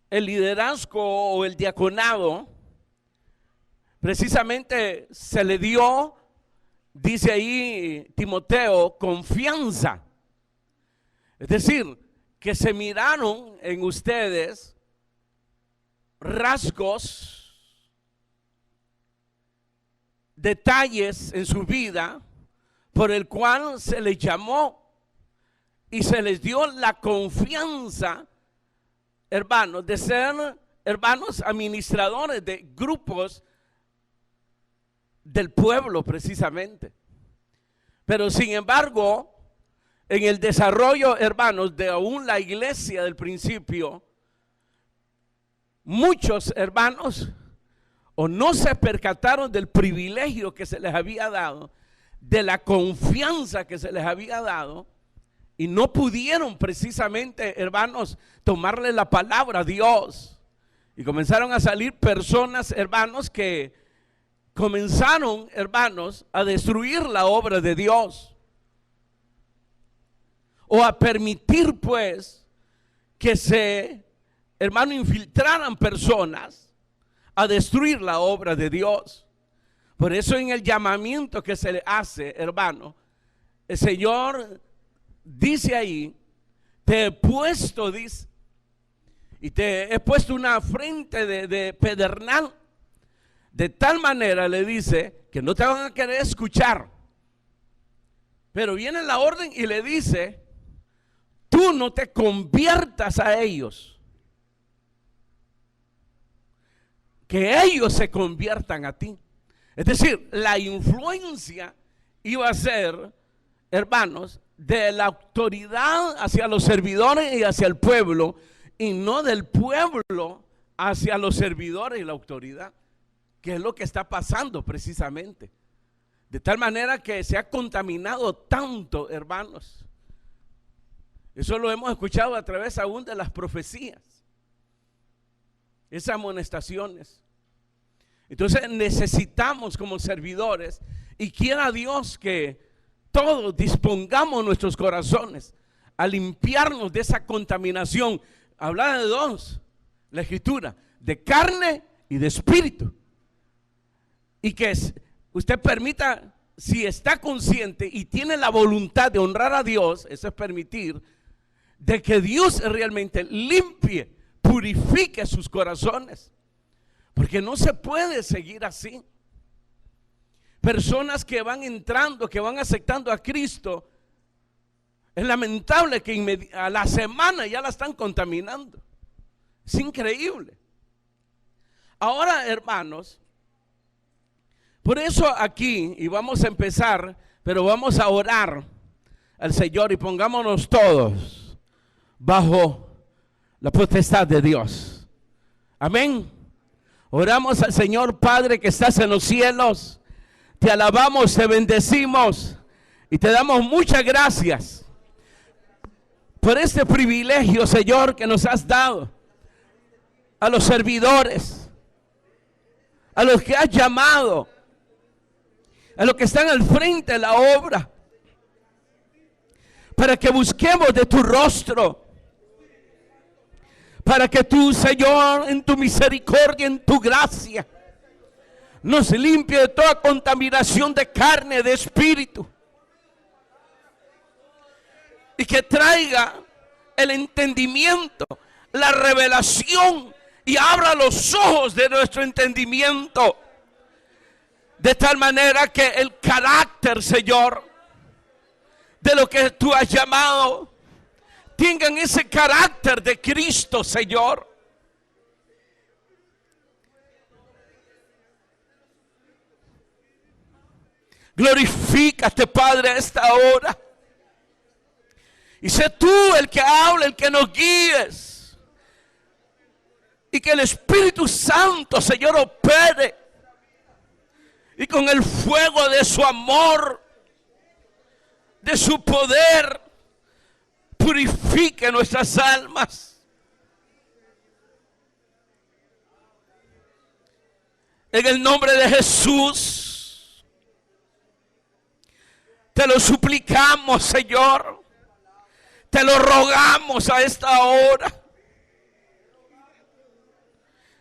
el liderazgo o el diaconado, precisamente se le dio, dice ahí Timoteo, confianza. Es decir, que se miraron en ustedes rasgos, detalles en su vida por el cual se les llamó y se les dio la confianza, hermanos, de ser hermanos administradores de grupos del pueblo precisamente. Pero sin embargo, en el desarrollo, hermanos, de aún la iglesia del principio, muchos hermanos o no se percataron del privilegio que se les había dado, de la confianza que se les había dado, y no pudieron precisamente, hermanos, tomarle la palabra a Dios. Y comenzaron a salir personas, hermanos, que comenzaron, hermanos, a destruir la obra de Dios, o a permitir pues que se, hermano, infiltraran personas a destruir la obra de Dios. Por eso en el llamamiento que se le hace, hermano, el Señor dice ahí: te he puesto, dice, y te he puesto una frente de pedernal, de tal manera, le dice, que no te van a querer escuchar. Pero viene la orden y le dice: tú no te conviertas a ellos, que ellos se conviertan a ti. Es decir, la influencia iba a ser, hermanos, de la autoridad hacia los servidores y hacia el pueblo, y no del pueblo hacia los servidores y la autoridad, que es lo que está pasando precisamente. De tal manera que se ha contaminado tanto, hermanos. Eso lo hemos escuchado a través aún de las profecías, esas amonestaciones. Entonces necesitamos como servidores, y quiera Dios que todos dispongamos nuestros corazones a limpiarnos de esa contaminación. Habla de dos, la escritura, de carne y de espíritu. Y que usted permita, si está consciente y tiene la voluntad de honrar a Dios, eso es permitir de que Dios realmente limpie, purifique sus corazones. Porque no se puede seguir así. Personas que van entrando, que van aceptando a Cristo, es lamentable que a la semana ya la están contaminando. Es increíble. Ahora, hermanos, por eso aquí, y vamos a empezar, pero vamos a orar al Señor y pongámonos todos bajo la potestad de Dios. Amén. Oramos al Señor. Padre que estás en los cielos, te alabamos, te bendecimos y te damos muchas gracias por este privilegio, Señor, que nos has dado a los servidores, a los que has llamado, a los que están al frente de la obra, para que busquemos de tu rostro, para que tú, Señor, en tu misericordia, en tu gracia, nos limpie de toda contaminación de carne, de espíritu, y que traiga el entendimiento, la revelación, y abra los ojos de nuestro entendimiento, de tal manera que el carácter, Señor, de lo que tú has llamado, tengan ese carácter de Cristo, Señor. Glorifícate, Padre, a esta hora. Y sé tú el que habla, el que nos guíes. Y que el Espíritu Santo, Señor, opere. Y con el fuego de su amor, de su poder, purifique nuestras almas. En el nombre de Jesús, te lo suplicamos, Señor. Te lo rogamos a esta hora.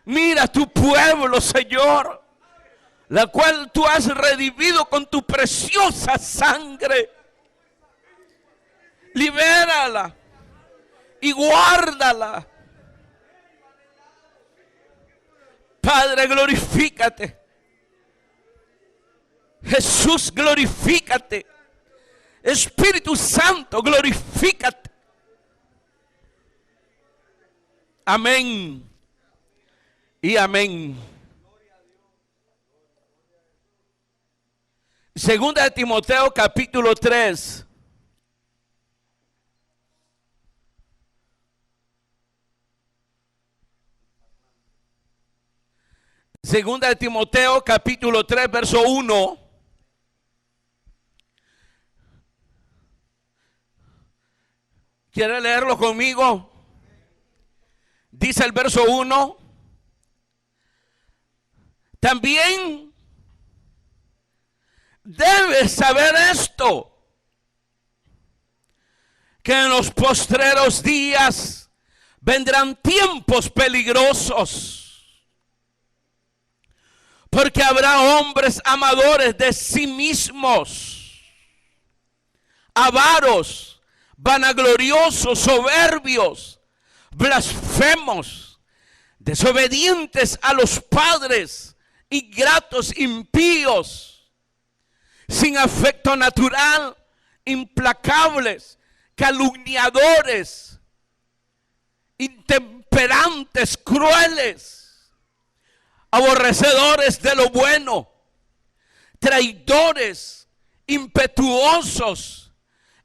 Mira tu pueblo, Señor, la cual tú has redimido con tu preciosa sangre. Libérala y guárdala. Padre, glorifícate. Jesús, glorifícate. Espíritu Santo, glorifícate. Amén y amén. Segunda de Timoteo capítulo 3. Segunda de Timoteo capítulo 3 verso 1. ¿Quiere leerlo conmigo? Dice el verso 1. También debes saber esto, que en los postreros días vendrán tiempos peligrosos, porque habrá hombres amadores de sí mismos, avaros, vanagloriosos, soberbios, blasfemos, desobedientes a los padres, ingratos, impíos, sin afecto natural, implacables, calumniadores, intemperantes, crueles, aborrecedores de lo bueno, traidores, impetuosos,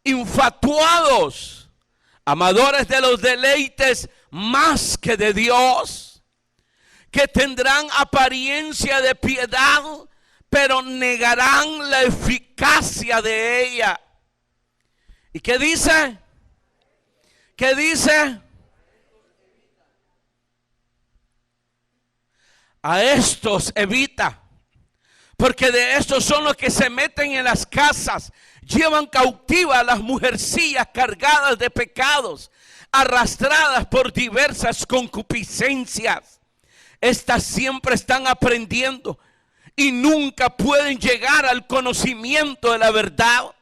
infatuados, amadores de los deleites más que de Dios, que tendrán apariencia de piedad, pero negarán la eficacia de ella. ¿Y qué dice? ¿Qué dice? A estos evita, porque de estos son los que se meten en las casas, llevan cautivas a las mujercillas cargadas de pecados, arrastradas por diversas concupiscencias. Estas siempre están aprendiendo y nunca pueden llegar al conocimiento de la verdad.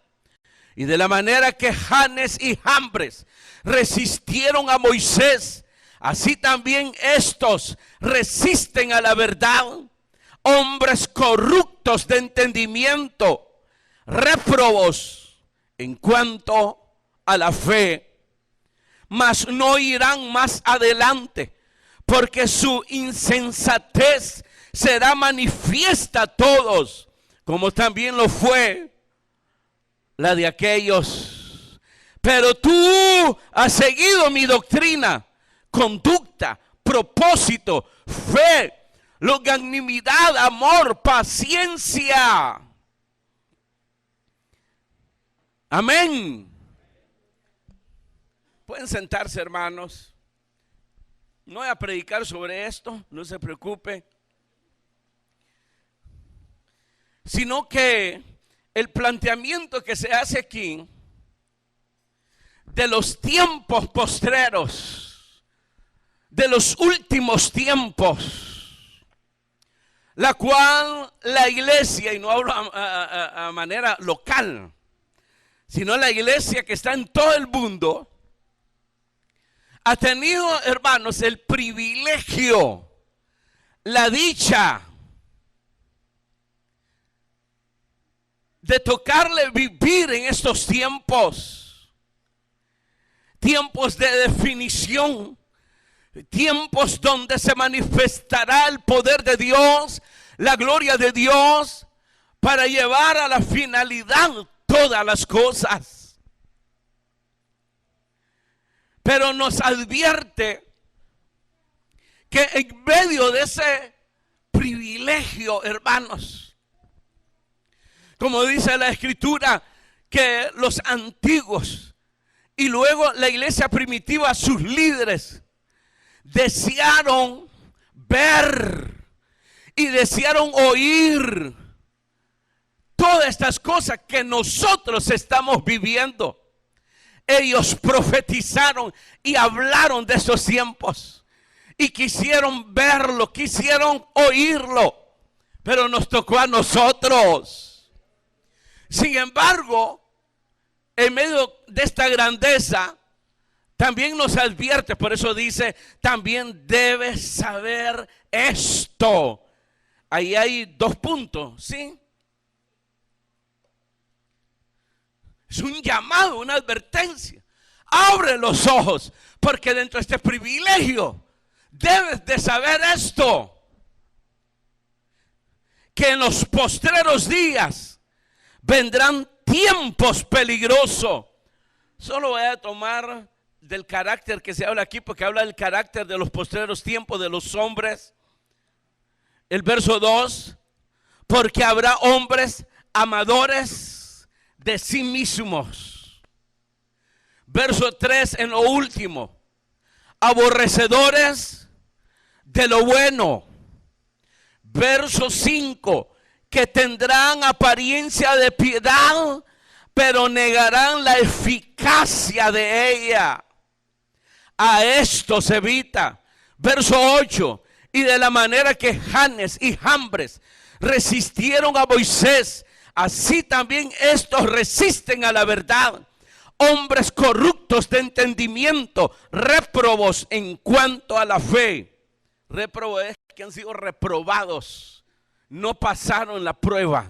Y de la manera que Janes y Jambres resistieron a Moisés, así también estos resisten a la verdad. Hombres corruptos de entendimiento, réprobos en cuanto a la fe, mas no irán más adelante, porque su insensatez será manifiesta a todos, como también lo fue la de aquellos. Pero tú has seguido mi doctrina, conducta, propósito, fe, longanimidad, amor, paciencia. Amén. Pueden sentarse, hermanos. No voy a predicar sobre esto, no se preocupe. Sino que el planteamiento que se hace aquí de los tiempos postreros, de los últimos tiempos, la cual la iglesia, y no hablo a manera local, sino la iglesia que está en todo el mundo, ha tenido, hermanos, el privilegio, la dicha de tocarle vivir en estos tiempos, tiempos de definición, tiempos donde se manifestará el poder de Dios, la gloria de Dios, para llevar a la finalidad todas las cosas. Pero nos advierte que en medio de ese privilegio, hermanos, como dice la Escritura, que los antiguos y luego la iglesia primitiva, sus líderes, desearon ver y desearon oír todas estas cosas que nosotros estamos viviendo. Ellos profetizaron y hablaron de esos tiempos y quisieron verlo, quisieron oírlo, pero nos tocó a nosotros. Sin embargo, en medio de esta grandeza, también nos advierte, por eso dice, también debes saber esto. Ahí hay 2 puntos, ¿sí? Es un llamado, una advertencia. Abre los ojos, porque dentro de este privilegio debes de saber esto, que en los postreros días vendrán tiempos peligrosos. Solo voy a tomar del carácter que se habla aquí, porque habla del carácter de los postreros tiempos de los hombres. El verso 2, porque habrá hombres amadores de sí mismos. Verso 3, en lo último, aborrecedores de lo bueno. Verso 5, que tendrán apariencia de piedad, pero negarán la eficacia de ella. A esto se evita. Verso 8, y de la manera que Janes y Jambres resistieron a Moisés, así también estos resisten a la verdad. Hombres corruptos de entendimiento, réprobos en cuanto a la fe. Réprobos es que han sido reprobados, no pasaron la prueba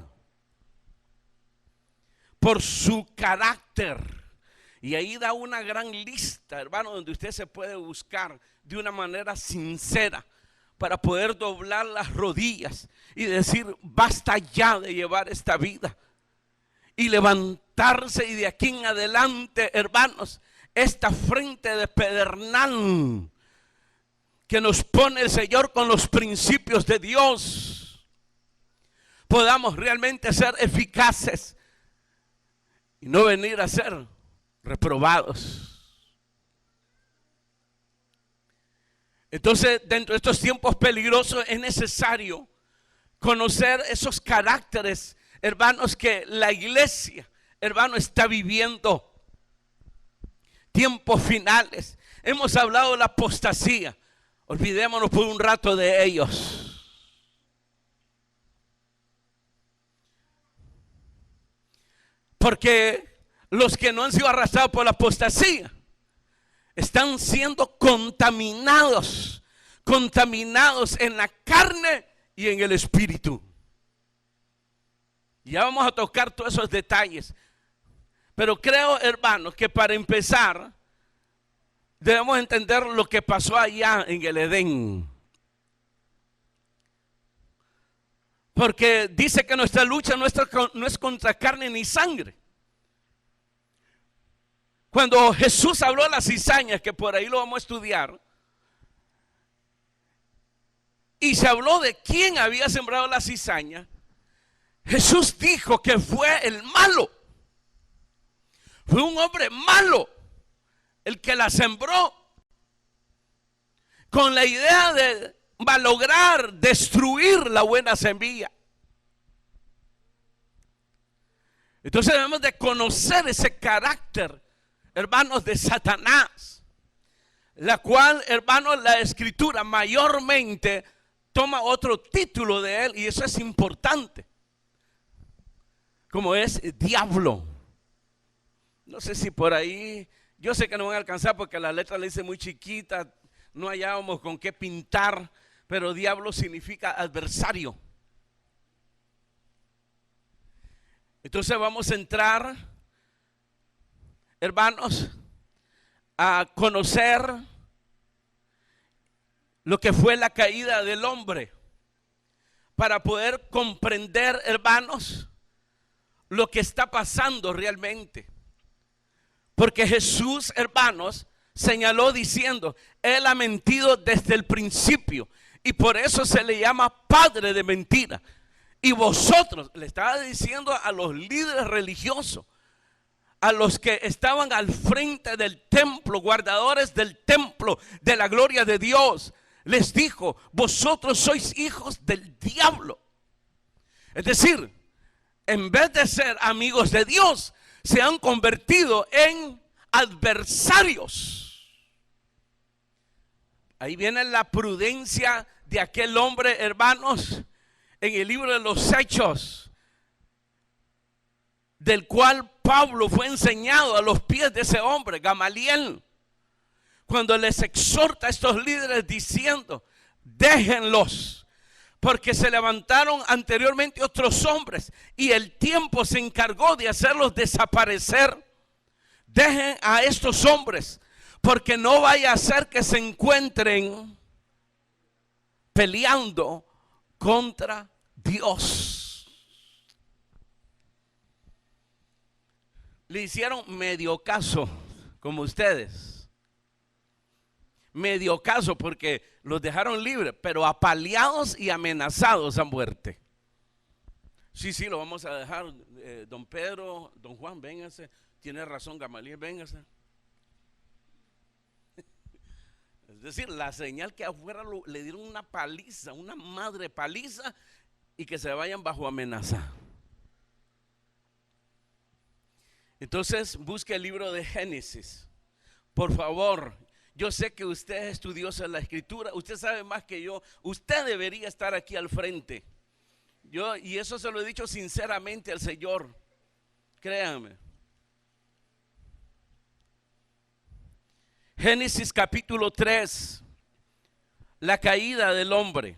por su carácter. Y ahí da una gran lista, hermano, donde usted se puede buscar de una manera sincera para poder doblar las rodillas y decir, basta ya de llevar esta vida, y levantarse, y de aquí en adelante, hermanos, esta frente de pedernal que nos pone el Señor con los principios de Dios, podamos realmente ser eficaces y no venir a ser reprobados. Entonces, dentro de estos tiempos peligrosos es necesario conocer esos caracteres, hermanos, que la iglesia, hermano, está viviendo. Tiempos finales. Hemos hablado de la apostasía. Olvidémonos por un rato de ellos. Porque los que no han sido arrastrados por la apostasía están siendo contaminados en la carne y en el espíritu. Ya vamos a tocar todos esos detalles. Pero creo, hermanos, que para empezar debemos entender lo que pasó allá en el Edén. Porque dice que nuestra lucha no es contra carne ni sangre. Cuando Jesús habló de las cizañas, que por ahí lo vamos a estudiar, y se habló de quién había sembrado la cizaña, Jesús dijo que fue el malo. Fue un hombre malo el que la sembró, con la idea de malograr, destruir la buena semilla. Entonces debemos de conocer ese carácter, hermanos, de Satanás, la cual, hermanos, la escritura mayormente toma otro título de él, y eso es importante, como es diablo. No sé si por ahí, yo sé que no van a alcanzar porque la letra le dice muy chiquita, no hallábamos con qué pintar, pero diablo significa adversario. Entonces vamos a entrar, hermanos, a conocer lo que fue la caída del hombre, para poder comprender, hermanos, lo que está pasando realmente. Porque Jesús, hermanos, señaló diciendo, Él ha mentido desde el principio, y por eso se le llama padre de mentira. Y vosotros, le estaba diciendo a los líderes religiosos, a los que estaban al frente del templo, guardadores del templo de la gloria de Dios, les dijo, vosotros sois hijos del diablo. Es decir, en vez de ser amigos de Dios, se han convertido en adversarios. Ahí viene la prudencia de aquel hombre, hermanos, en el libro de los Hechos, del cual Pablo fue enseñado a los pies de ese hombre, Gamaliel, cuando les exhorta a estos líderes diciendo: déjenlos, porque se levantaron anteriormente otros hombres y el tiempo se encargó de hacerlos desaparecer. Dejen a estos hombres, porque no vaya a ser que se encuentren peleando contra Dios. Le hicieron medio caso, como ustedes. Medio caso, porque los dejaron libres, pero apaleados y amenazados a muerte. Sí, lo vamos a dejar. Don Pedro, don Juan, vénganse. Tiene razón Gamaliel, véngase. Es decir, la señal que afuera le dieron una paliza, una madre paliza, y que se vayan bajo amenaza. Entonces busque el libro de Génesis, por favor. Yo sé que usted es estudioso de la escritura, usted sabe más que yo, usted debería estar aquí al frente. Y eso se lo he dicho sinceramente al Señor, créanme. Génesis capítulo 3, la caída del hombre.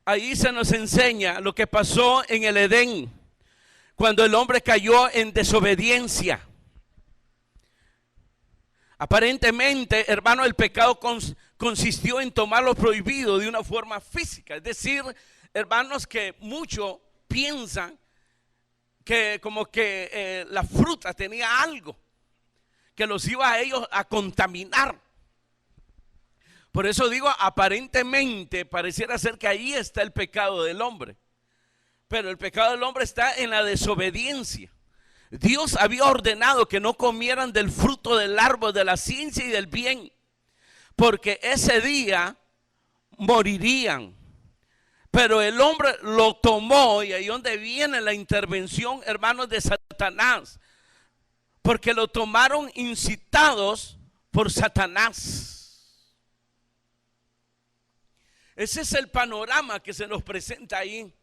Ahí se nos enseña lo que pasó en el Edén, cuando el hombre cayó en desobediencia. Aparentemente, hermano, el pecado consistió en tomar lo prohibido de una forma física. Es decir, hermanos, que muchos piensan que como que la fruta tenía algo que los iba a ellos a contaminar. Por eso digo, aparentemente pareciera ser que ahí está el pecado del hombre. Pero el pecado del hombre está en la desobediencia. Dios había ordenado que no comieran del fruto del árbol de la ciencia y del bien, porque ese día morirían. Pero el hombre lo tomó, y ahí donde viene la intervención, hermanos, de Satanás, porque lo tomaron incitados por Satanás. Ese es el panorama que se nos presenta ahí.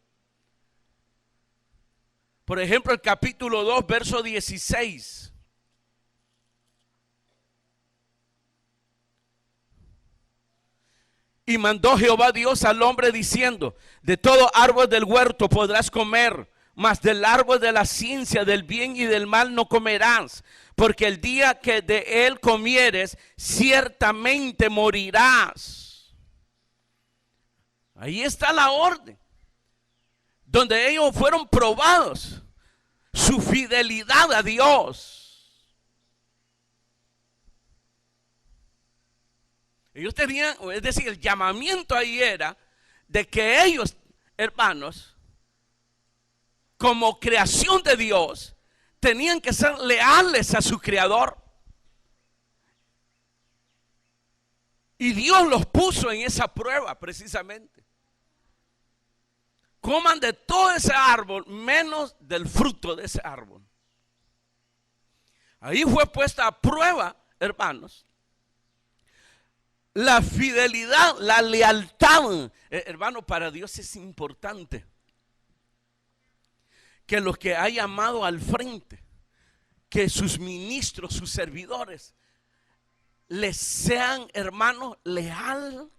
Por ejemplo, el capítulo 2, verso 16. Y mandó Jehová Dios al hombre diciendo: de todo árbol del huerto podrás comer, mas del árbol de la ciencia del bien y del mal no comerás, porque el día que de él comieres, ciertamente morirás. Ahí está la orden, donde ellos fueron probados, su fidelidad a Dios. Ellos tenían, es decir, el llamamiento ahí era de que ellos, hermanos, como creación de Dios, tenían que ser leales a su Creador. Y Dios los puso en esa prueba precisamente. Coman de todo ese árbol, menos del fruto de ese árbol. Ahí fue puesta a prueba, hermanos, la fidelidad, la lealtad. Hermano, para Dios es importante que los que ha llamado al frente, que sus ministros, sus servidores, les sean, hermanos, leal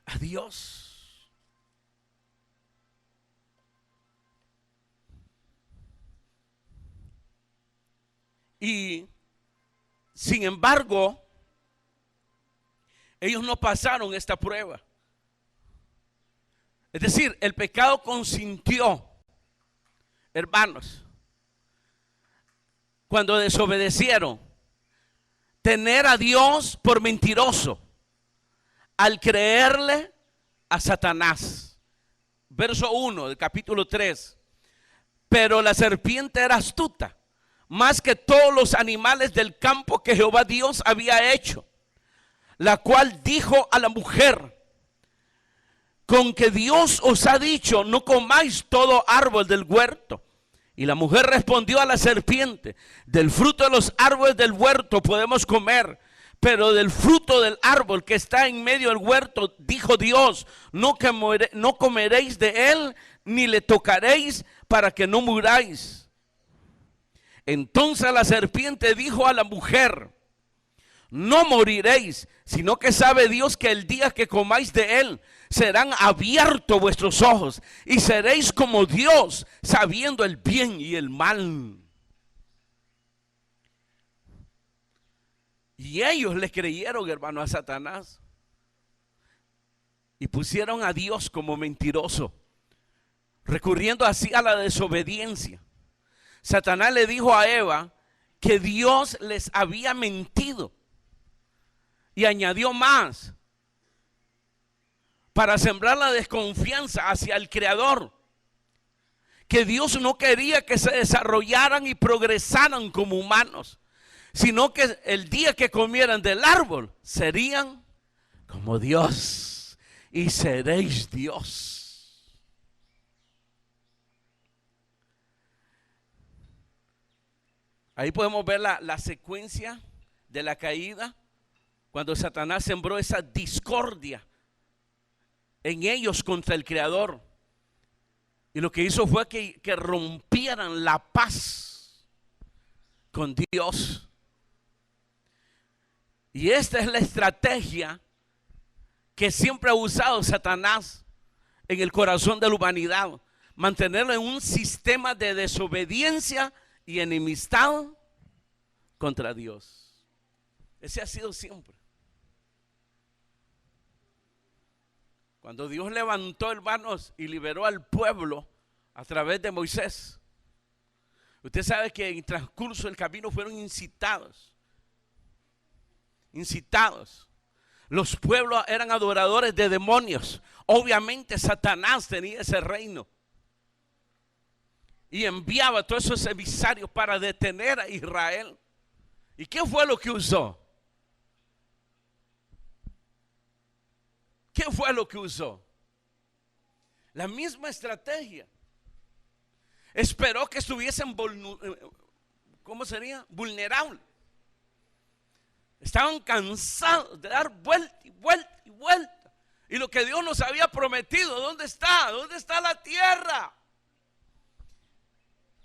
a Dios. Y sin embargo, ellos no pasaron esta prueba. Es decir, el pecado consintió, hermanos, cuando desobedecieron, tener a Dios por mentiroso al creerle a Satanás. Verso 1 del capítulo 3. Pero la serpiente era astuta, más que todos los animales del campo que Jehová Dios había hecho, la cual dijo a la mujer: con que Dios os ha dicho, no comáis todo árbol del huerto. Y la mujer respondió a la serpiente: del fruto de los árboles del huerto podemos comer, pero del fruto del árbol que está en medio del huerto, dijo Dios, no comeréis de él, ni le tocaréis, para que no muráis. Entonces la serpiente dijo a la mujer: no moriréis, sino que sabe Dios que el día que comáis de él, serán abiertos vuestros ojos, y seréis como Dios, sabiendo el bien y el mal. Y ellos le creyeron, hermano, a Satanás, y pusieron a Dios como mentiroso, recurriendo así a la desobediencia. Satanás le dijo a Eva que Dios les había mentido, y añadió más, para sembrar la desconfianza hacia el Creador, que Dios no quería que se desarrollaran y progresaran como humanos, sino que el día que comieran del árbol serían como Dios, y seréis Dios. Ahí podemos ver la secuencia de la caída, cuando Satanás sembró esa discordia en ellos contra el Creador. Y lo que hizo fue que rompieran la paz con Dios. Y esta es la estrategia que siempre ha usado Satanás en el corazón de la humanidad: mantenerlo en un sistema de desobediencia y enemistad contra Dios. Ese ha sido siempre. Cuando Dios levantó, hermanos, y liberó al pueblo a través de Moisés, usted sabe que en el transcurso del camino fueron incitados. Los pueblos eran adoradores de demonios. Obviamente Satanás tenía ese reino y enviaba a todos esos emisarios para detener a Israel. ¿Y qué fue lo que usó? ¿Qué fue lo que usó? La misma estrategia. Esperó que estuviesen, ¿cómo sería? Vulnerables. Estaban cansados de dar vuelta y vuelta y vuelta. Y lo que Dios nos había prometido, ¿dónde está? ¿Dónde está la tierra?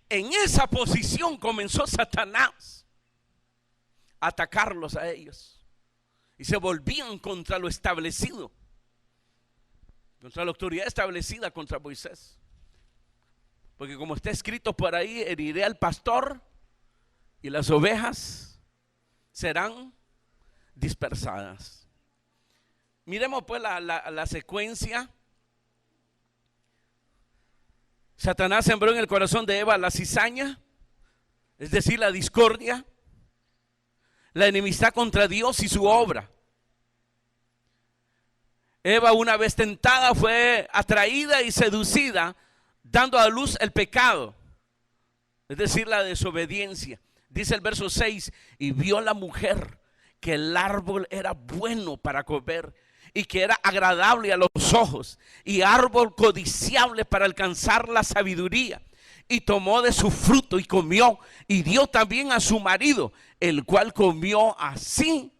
En esa posición comenzó Satanás a atacarlos a ellos. Y se volvían contra lo establecido, contra la autoridad establecida, contra Moisés. Porque como está escrito por ahí, heriré al pastor y las ovejas serán dispersadas. Miremos pues la secuencia. Satanás sembró en el corazón de Eva la cizaña, es decir, la discordia, la enemistad contra Dios y su obra. Eva, una vez tentada, fue atraída y seducida, dando a luz el pecado, es decir, la desobediencia. Dice el verso 6: y vio la mujer que el árbol era bueno para comer, y que era agradable a los ojos, y árbol codiciable para alcanzar la sabiduría. Y tomó de su fruto y comió, y dio también a su marido, el cual comió así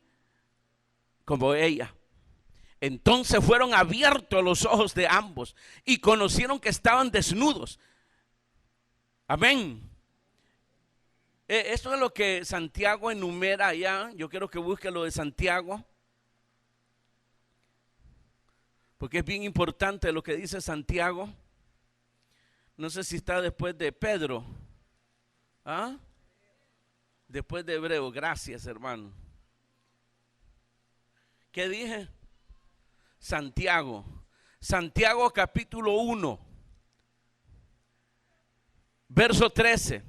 como ella. Entonces fueron abiertos los ojos de ambos, y conocieron que estaban desnudos. Amén. Esto es lo que Santiago enumera allá. Yo quiero que busque lo de Santiago, porque es bien importante lo que dice Santiago. No sé si está después de Pedro. ¿Ah? Después de Hebreo. Gracias, hermano. ¿Qué dije? Santiago. Santiago capítulo 1, verso 13.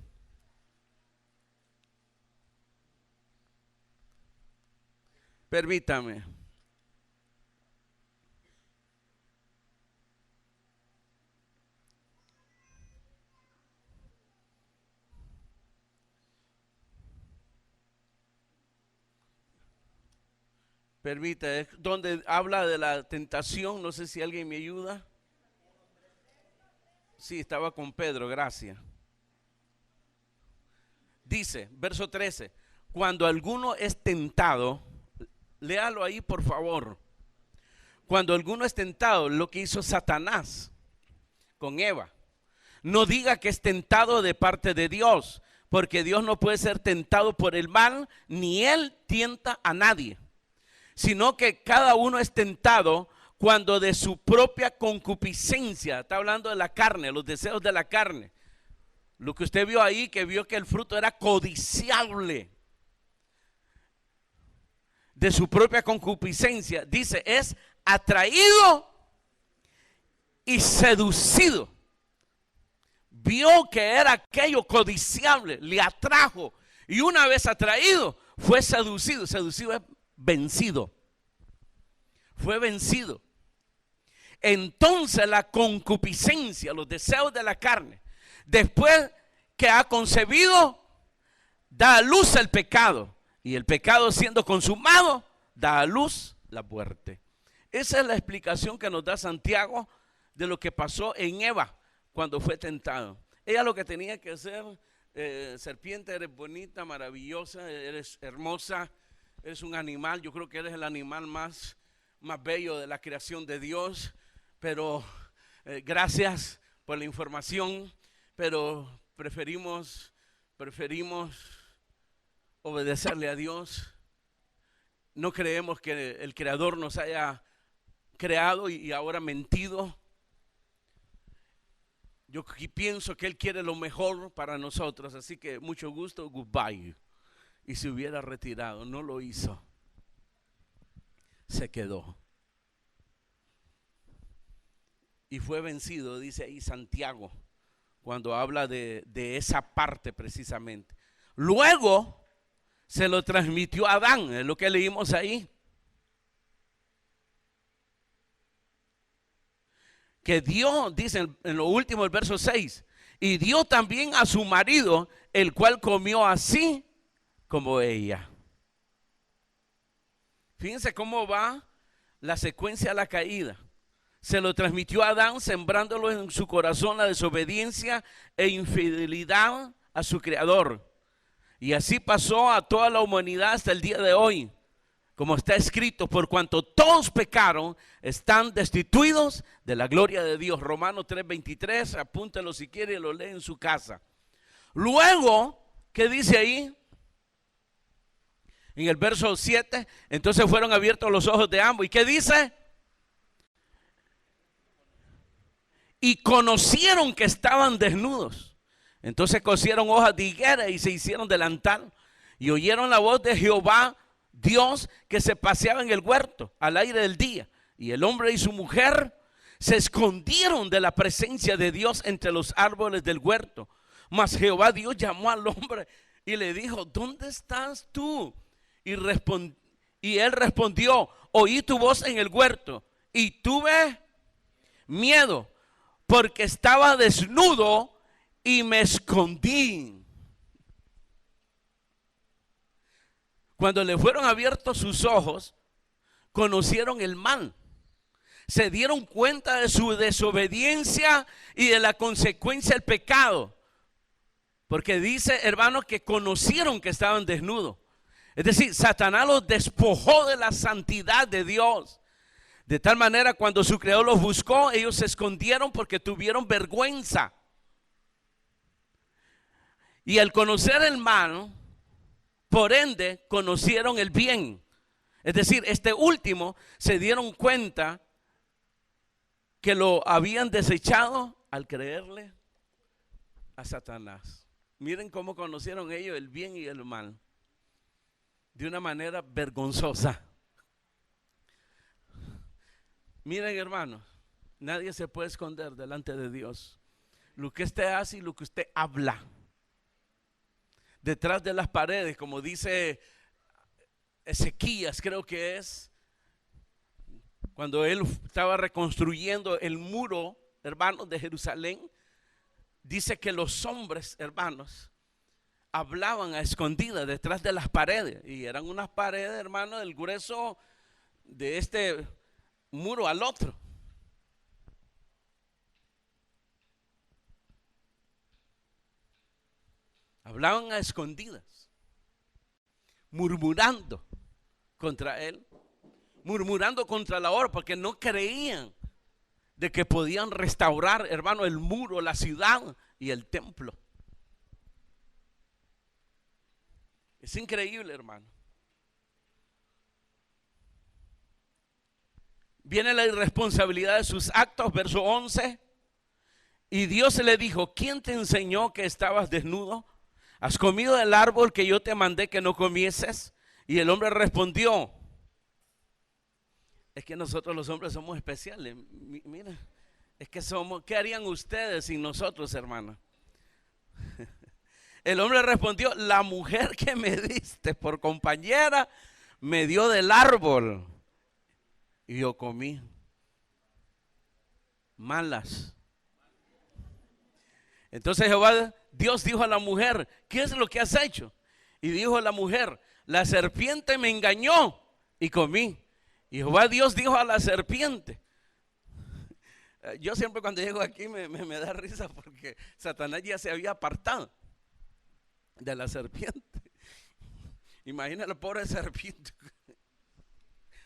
Permítame. Permítame, es donde habla de la tentación. No sé si alguien me ayuda. Sí, estaba con Pedro, gracias. Dice, verso 13, cuando alguno es tentado, léalo ahí por favor. Cuando alguno es tentado, lo que hizo Satanás con Eva, no diga que es tentado de parte de Dios, porque Dios no puede ser tentado por el mal, ni Él tienta a nadie, sino que cada uno es tentado cuando de su propia concupiscencia, está hablando de la carne, los deseos de la carne. Lo que usted vio ahí, que vio que el fruto era codiciable, de su propia concupiscencia, dice, es atraído y seducido. Vio que era aquello codiciable, le atrajo, y una vez atraído, fue seducido. Seducido es vencido. Fue vencido. Entonces la concupiscencia, los deseos de la carne, después que ha concebido, da a luz el pecado. Y el pecado siendo consumado, da a luz la muerte. Esa es la explicación que nos da Santiago de lo que pasó en Eva cuando fue tentado. Ella lo que tenía que hacer, serpiente, eres bonita, maravillosa, eres hermosa, eres un animal. Yo creo que eres el animal más bello de la creación de Dios. Pero gracias por la información, pero preferimos obedecerle a Dios. No creemos que el Creador nos haya creado y ahora mentido. Yo pienso que Él quiere lo mejor para nosotros, así que mucho gusto, goodbye. Y se hubiera retirado, no lo hizo, se quedó. Y fue vencido, dice ahí Santiago, cuando habla de esa parte precisamente. Luego se lo transmitió a Adán, es lo que leímos ahí. Que dio, dice en lo último, el verso 6, y dio también a su marido, el cual comió así como ella. Fíjense cómo va la secuencia de la caída. Se lo transmitió a Adán, sembrándolo en su corazón la desobediencia e infidelidad a su creador. Y así pasó a toda la humanidad hasta el día de hoy. Como está escrito, por cuanto todos pecaron, están destituidos de la gloria de Dios. Romanos 3:23, apúntelo si quiere y lo lee en su casa. Luego, ¿qué dice ahí? En el verso 7, entonces fueron abiertos los ojos de ambos. ¿Y qué dice? Y conocieron que estaban desnudos. Entonces cosieron hojas de higuera y se hicieron delantal. Y oyeron la voz de Jehová Dios que se paseaba en el huerto al aire del día. Y el hombre y su mujer se escondieron de la presencia de Dios entre los árboles del huerto. Mas Jehová Dios llamó al hombre y le dijo, ¿dónde estás tú? Y él respondió, oí tu voz en el huerto y tuve miedo porque estaba desnudo y me escondí. Cuando le fueron abiertos sus ojos, conocieron el mal. Se dieron cuenta de su desobediencia y de la consecuencia del pecado. Porque dice, hermanos, que conocieron que estaban desnudos. Es decir, Satanás los despojó de la santidad de Dios. De tal manera, cuando su creador los buscó, ellos se escondieron porque tuvieron vergüenza. Y al conocer el mal, por ende, conocieron el bien. Es decir, este último se dieron cuenta que lo habían desechado al creerle a Satanás. Miren cómo conocieron ellos el bien y el mal. De una manera vergonzosa. Miren, hermanos, nadie se puede esconder delante de Dios. Lo que usted hace y lo que usted habla. Detrás de las paredes, como dice Ezequías, creo que es, cuando él estaba reconstruyendo el muro, hermanos, de Jerusalén, dice que los hombres, hermanos, hablaban a escondidas detrás de las paredes. Y eran unas paredes, hermanos, del grueso de este muro al otro. Hablaban a escondidas, murmurando contra él, murmurando contra la obra, porque no creían de que podían restaurar, hermano, el muro, la ciudad y el templo. Es increíble, hermano. Viene la irresponsabilidad de sus actos, verso 11. Y Dios le dijo: ¿quién te enseñó que estabas desnudo? ¿Has comido del árbol que yo te mandé que no comieses? Y el hombre respondió: es que nosotros los hombres somos especiales. Mira, es que somos, ¿qué harían ustedes sin nosotros, hermano? El hombre respondió: la mujer que me diste por compañera me dio del árbol y yo comí. Malas. Entonces Dios dijo a la mujer: ¿qué es lo que has hecho? Y dijo a la mujer: la serpiente me engañó y comí. Y Jehová Dios dijo a la serpiente. Yo siempre cuando llego aquí me da risa porque Satanás ya se había apartado de la serpiente. Imagina la pobre serpiente.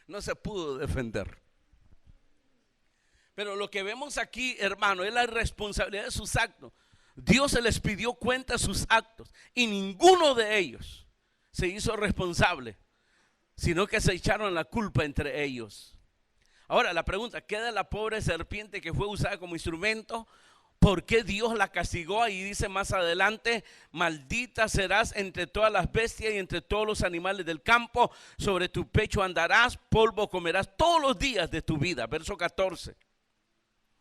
No se pudo defender. Pero lo que vemos aquí, hermano, es la responsabilidad de sus actos. Dios se les pidió cuenta de sus actos y ninguno de ellos se hizo responsable, sino que se echaron la culpa entre ellos. Ahora la pregunta: ¿qué de la pobre serpiente que fue usada como instrumento? ¿Por qué Dios la castigó? Ahí dice más adelante: maldita serás entre todas las bestias y entre todos los animales del campo, sobre tu pecho andarás, polvo comerás todos los días de tu vida. Verso 14.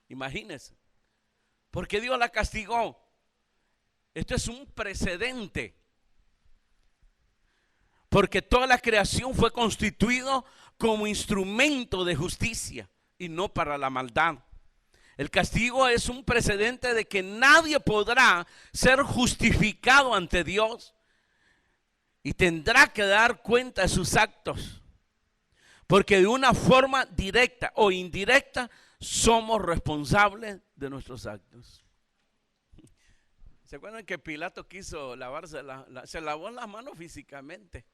Imagínense. ¿Por qué Dios la castigó? Esto es un precedente. Porque toda la creación fue constituido como instrumento de justicia y no para la maldad. El castigo es un precedente de que nadie podrá ser justificado ante Dios y tendrá que dar cuenta de sus actos. Porque de una forma directa o indirecta somos responsables de nuestros actos. ¿Se acuerdan que Pilato quiso lavarse se lavó las manos físicamente?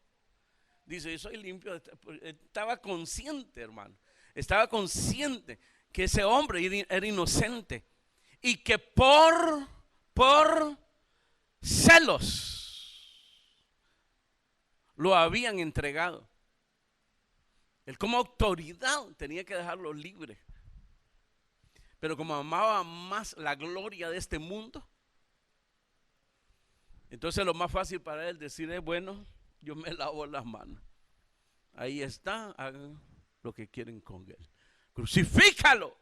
Dice: yo soy limpio. Estaba consciente, hermano. Estaba consciente que ese hombre era inocente y que por celos lo habían entregado. Él como autoridad tenía que dejarlo libre. Pero como amaba más la gloria de este mundo, entonces lo más fácil para él decir es: bueno, yo me lavo las manos. Ahí está, hagan lo que quieren con él. Crucifícalo.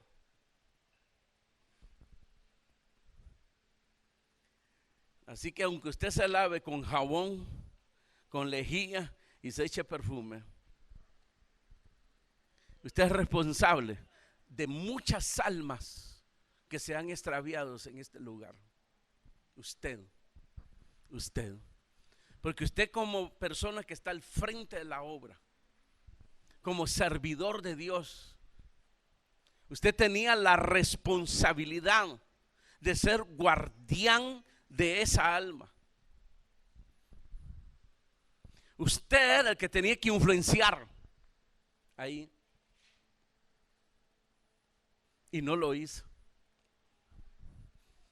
Así que aunque usted se lave con jabón, con lejía y se eche perfume, usted es responsable de muchas almas que se han extraviado en este lugar. Usted. Porque usted, como persona que está al frente de la obra, como servidor de Dios, usted tenía la responsabilidad de ser guardián de esa alma. Usted era el que tenía que influenciar ahí. Y no lo hizo.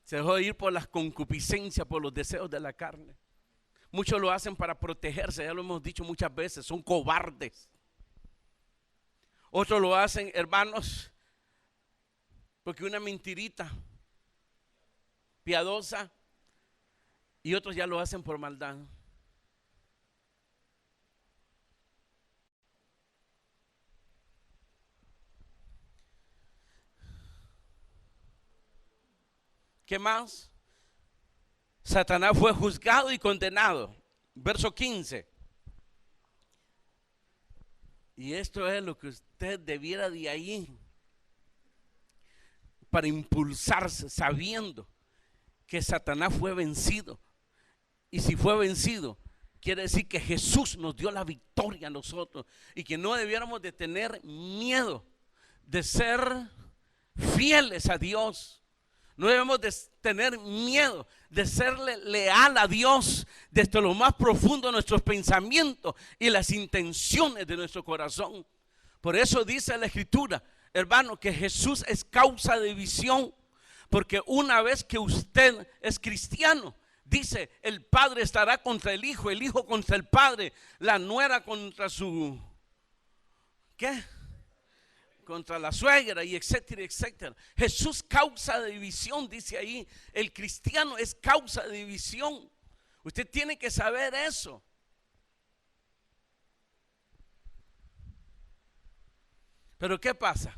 Se dejó ir por las concupiscencias, por los deseos de la carne. Muchos lo hacen para protegerse, ya lo hemos dicho muchas veces, son cobardes. Otros lo hacen, hermanos, porque una mentirita piadosa, y otros ya lo hacen por maldad. ¿Qué más? Satanás fue juzgado y condenado. Verso 15. Y esto es lo que usted debiera de ahí para impulsarse, sabiendo que Satanás fue vencido. Y si fue vencido, quiere decir que Jesús nos dio la victoria a nosotros y que no debiéramos de tener miedo de ser fieles a Dios. No debemos de tener miedo de serle leal a Dios desde lo más profundo de nuestros pensamientos y las intenciones de nuestro corazón. Por eso dice la Escritura, hermano, que Jesús es causa de división. Porque una vez que usted es cristiano, dice, el padre estará contra el hijo contra el padre, la nuera contra su, ¿qué? Contra la suegra, y etcétera, etcétera. Jesús causa de división, dice ahí. El cristiano es causa de división. Usted tiene que saber eso. Pero ¿qué pasa?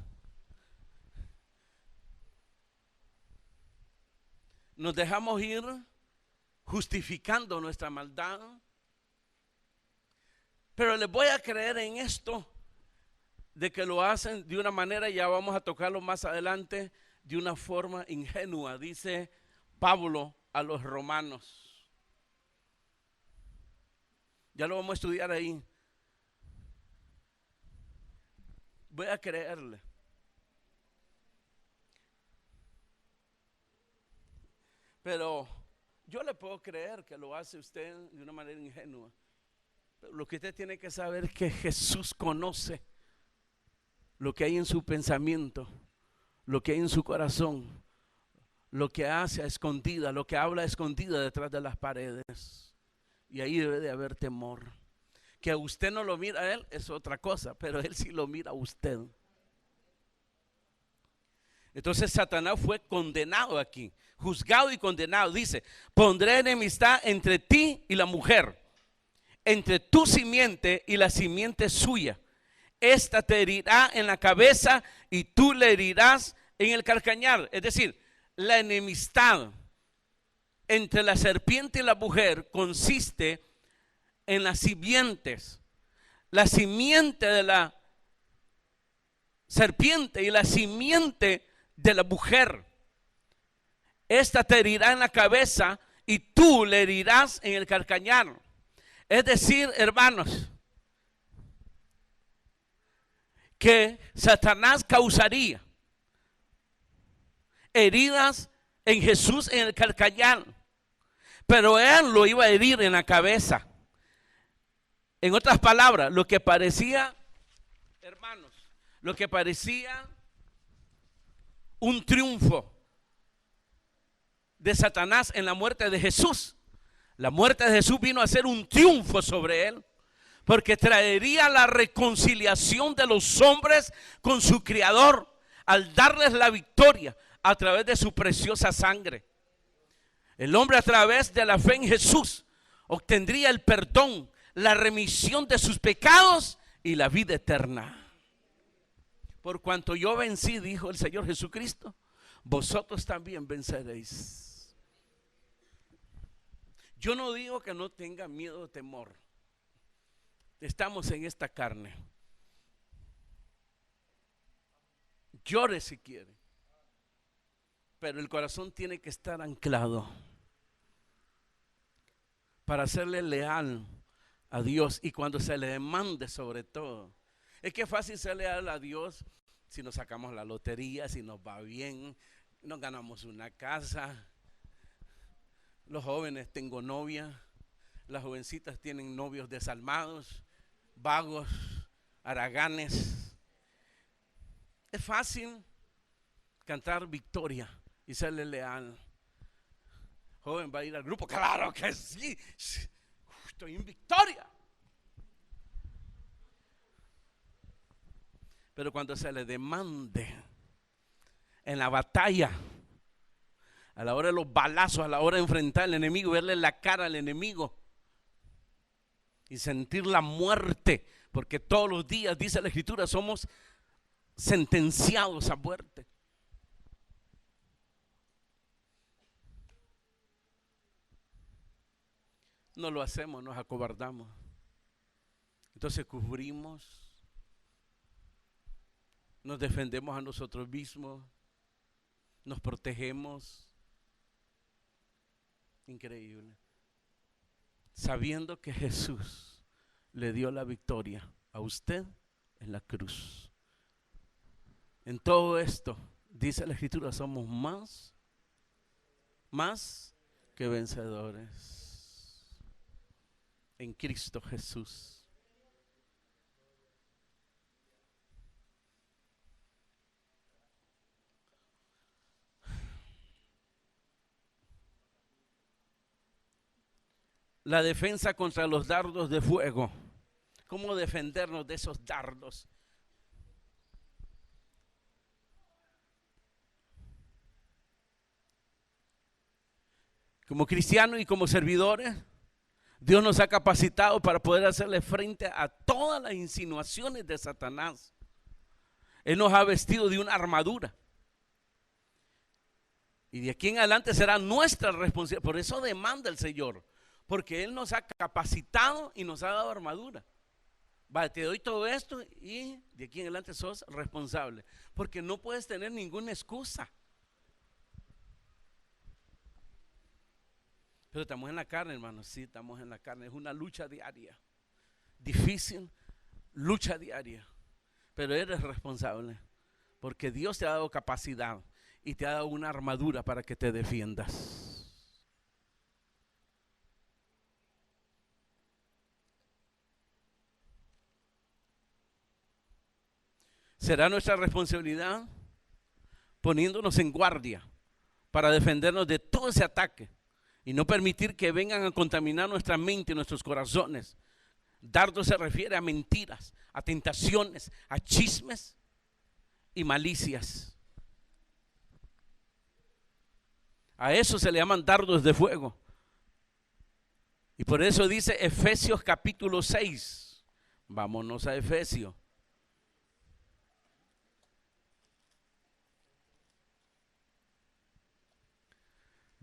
Nos dejamos ir justificando nuestra maldad. Pero les voy a creer en esto, de que lo hacen de una manera, ya vamos a tocarlo más adelante, de una forma ingenua, dice Pablo a los romanos. Ya lo vamos a estudiar ahí. Voy a creerle. Pero yo le puedo creer que lo hace usted de una manera ingenua. Pero lo que usted tiene que saber es que Jesús conoce lo que hay en su pensamiento, lo que hay en su corazón, lo que hace a escondida, lo que habla a escondida detrás de las paredes. Y ahí debe de haber temor. Que a usted no lo mira a él es otra cosa, pero él sí lo mira a usted. Entonces Satanás fue condenado aquí, juzgado y condenado. Dice, pondré enemistad entre ti y la mujer, entre tu simiente y la simiente suya. Esta te herirá en la cabeza y tú le herirás en el calcañar. Es decir, la enemistad entre la serpiente y la mujer consiste en las simientes. La simiente de la serpiente y la simiente de la mujer. Esta te herirá en la cabeza y tú le herirás en el calcañar. Es decir, hermanos, que Satanás causaría heridas en Jesús en el calcañar, pero él lo iba a herir en la cabeza. En otras palabras, lo que parecía, hermanos, lo que parecía un triunfo de Satanás en la muerte de Jesús, la muerte de Jesús vino a ser un triunfo sobre él, porque traería la reconciliación de los hombres con su Creador al darles la victoria a través de su preciosa sangre. El hombre, a través de la fe en Jesús, obtendría el perdón, la remisión de sus pecados y la vida eterna. Por cuanto yo vencí, dijo el Señor Jesucristo, vosotros también venceréis. Yo no digo que no tenga miedo o temor. Estamos en esta carne. Llore si quiere, pero el corazón tiene que estar anclado para serle leal a Dios, y cuando se le demande, sobre todo. Es que es fácil ser leal a Dios si nos sacamos la lotería, si nos va bien, nos ganamos una casa. Los jóvenes, tengo novia, las jovencitas tienen novios desalmados, vagos, haraganes. Es fácil cantar victoria y serle leal. Joven, va a ir al grupo, claro que sí, estoy en victoria. Pero cuando se le demande en la batalla, a la hora de los balazos, a la hora de enfrentar al enemigo, verle la cara al enemigo y sentir la muerte, porque todos los días, dice la Escritura, somos sentenciados a muerte. No lo hacemos, nos acobardamos. Entonces cubrimos, nos defendemos a nosotros mismos, nos protegemos. Increíble. Sabiendo que Jesús le dio la victoria a usted en la cruz. En todo esto, dice la Escritura, somos más más que vencedores en Cristo Jesús. La defensa contra los dardos de fuego. ¿Cómo defendernos de esos dardos? Como cristianos y como servidores, Dios nos ha capacitado para poder hacerle frente a todas las insinuaciones de Satanás. Él nos ha vestido de una armadura. Y de aquí en adelante será nuestra responsabilidad. Por eso demanda el Señor. Porque Él nos ha capacitado y nos ha dado armadura. Vale, te doy todo esto y de aquí en adelante sos responsable. Porque no puedes tener ninguna excusa. Pero estamos en la carne, hermanos. Sí, estamos en la carne. Es una lucha diaria. Difícil, lucha diaria. Pero eres responsable. Porque Dios te ha dado capacidad y te ha dado una armadura para que te defiendas. Será nuestra responsabilidad poniéndonos en guardia para defendernos de todo ese ataque y no permitir que vengan a contaminar nuestra mente y nuestros corazones. Dardo se refiere a mentiras, a tentaciones, a chismes y malicias. A eso se le llaman dardos de fuego. Y por eso dice Efesios capítulo 6. Vámonos a Efesios.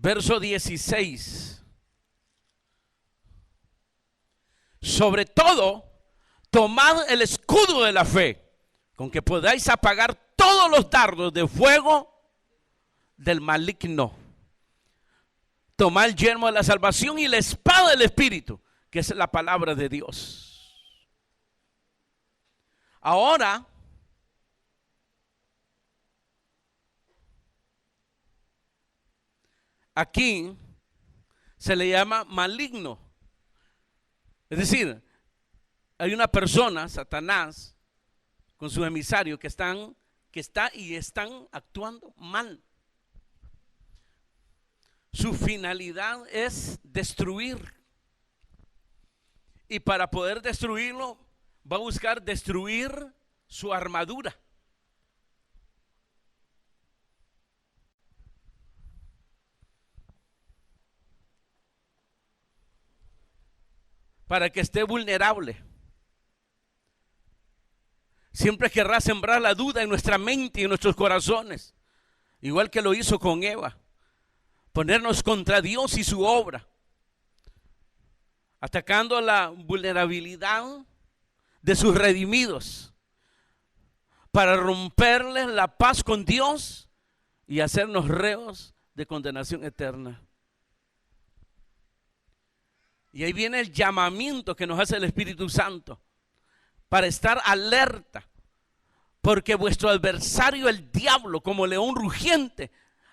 Verso 16. Sobre todo, tomad el escudo de la fe, con que podáis apagar todos los dardos de fuego del maligno. Tomad el yelmo de la salvación y la espada del Espíritu, que es la palabra de Dios. Ahora, aquí se le llama maligno. Es decir, hay una persona, Satanás, con sus emisarios que están actuando mal. Su finalidad es destruir. Y para poder destruirlo, va a buscar destruir su armadura. Para que esté vulnerable. Siempre querrá sembrar la duda en nuestra mente y en nuestros corazones, igual que lo hizo con Eva. Ponernos contra Dios y su obra, atacando la vulnerabilidad de sus redimidos, para romperles la paz con Dios y hacernos reos de condenación eterna. Y ahí viene el llamamiento que nos hace el Espíritu Santo para estar alerta, porque vuestro adversario el diablo, como león rugiente,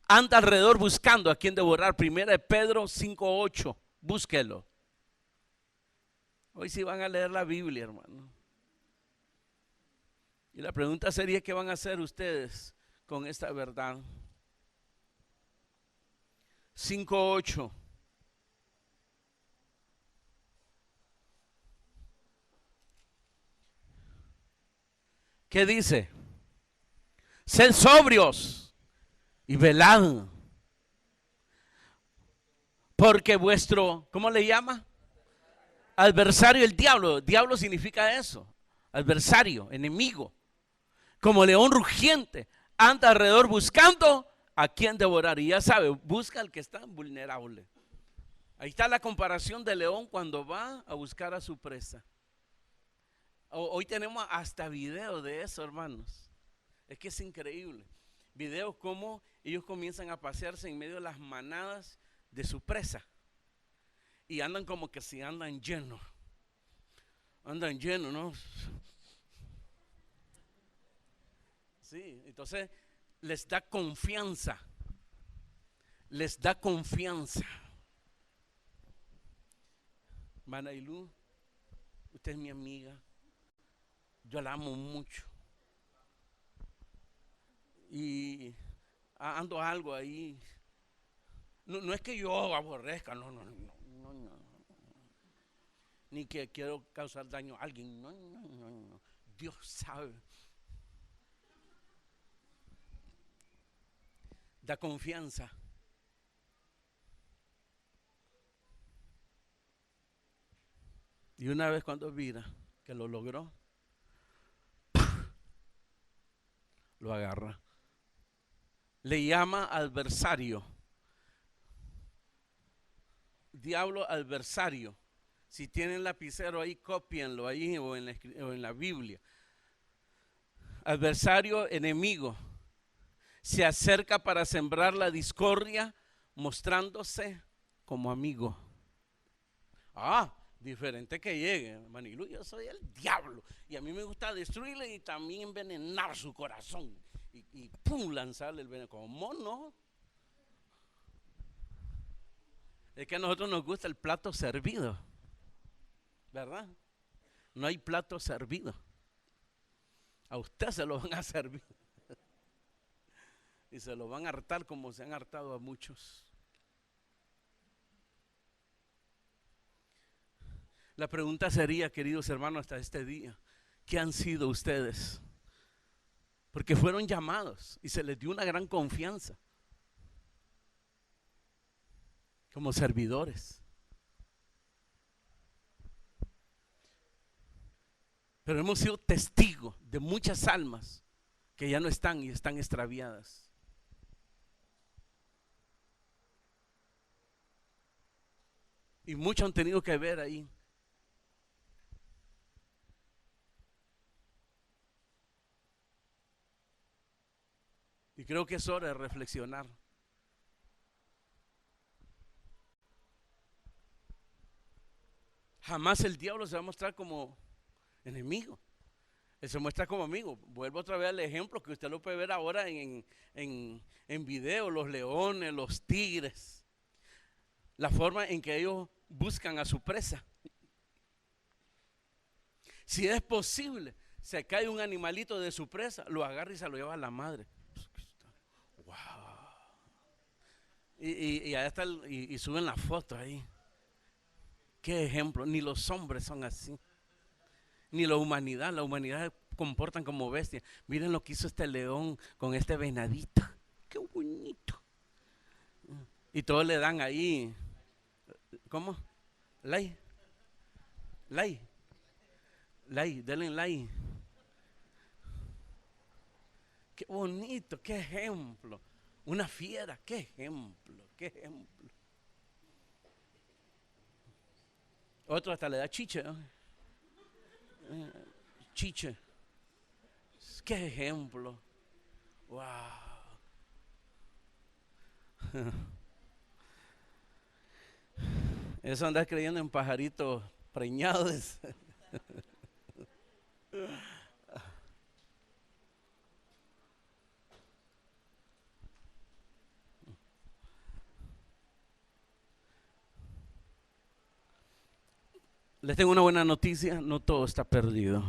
anda alrededor buscando a quien devorar. Primera de Pedro 5:8, búsquelo. Hoy sí van a leer la Biblia, hermano. Y la pregunta sería, ¿qué van a hacer ustedes con esta verdad? 5:8. ¿Qué dice? Sed sobrios y velad, porque vuestro, ¿cómo le llama? Adversario, el diablo. Diablo significa eso, adversario, enemigo. Como león rugiente, anda alrededor buscando a quien devorar. Y ya sabe, busca al que está vulnerable. Ahí está la comparación del león cuando va a buscar a su presa. Hoy tenemos hasta videos de eso, hermanos. Es que es increíble. Videos como ellos comienzan a pasearse en medio de las manadas de su presa. Y andan como que si andan llenos. Andan llenos, ¿no? Sí, entonces les da confianza. les da confianza. Manailu, usted es mi amiga, yo la amo mucho y ando algo ahí. No es que yo aborrezca, no, ni que quiero causar daño a alguien, no. Dios sabe. Da confianza. Y una vez cuando mira que lo logró, lo agarra. Le llama adversario. Diablo adversario. Si tienen lapicero ahí, cópienlo ahí o en la Biblia. Adversario, enemigo. Se acerca para sembrar la discordia, mostrándose como amigo. Diferente que llegue, Manilu, yo soy el diablo y a mí me gusta destruirle y también envenenar su corazón y pum, lanzarle el veneno. ¿Cómo no? Es que a nosotros nos gusta el plato servido, ¿verdad? No hay plato servido. A usted se lo van a servir y se lo van a hartar como se han hartado a muchos. La pregunta sería, queridos hermanos, hasta este día, ¿qué han sido ustedes? Porque fueron llamados y se les dio una gran confianza como servidores. Pero hemos sido testigos de muchas almas que ya no están y están extraviadas. Y muchos han tenido que ver ahí. Y creo que es hora de reflexionar. Jamás el diablo se va a mostrar como enemigo. Él se muestra como amigo. Vuelvo otra vez al ejemplo que usted lo puede ver ahora en video, los leones, los tigres. La forma en que ellos buscan a su presa. Si es posible, se cae un animalito de su presa, lo agarra y se lo lleva a la madre. Wow. Y allá está y suben la foto ahí. Qué ejemplo. Ni los hombres son así, ni la humanidad se comportan como bestias. Miren lo que hizo este león con este venadito, qué bonito. Y todos le dan ahí, ¿cómo? Like, denle like. Qué bonito, qué ejemplo. Una fiera, qué ejemplo. Otro hasta le da chiche, ¿no? Chiche. Qué ejemplo. Wow. Eso andar creyendo en pajaritos preñados. Les tengo una buena noticia, no todo está perdido.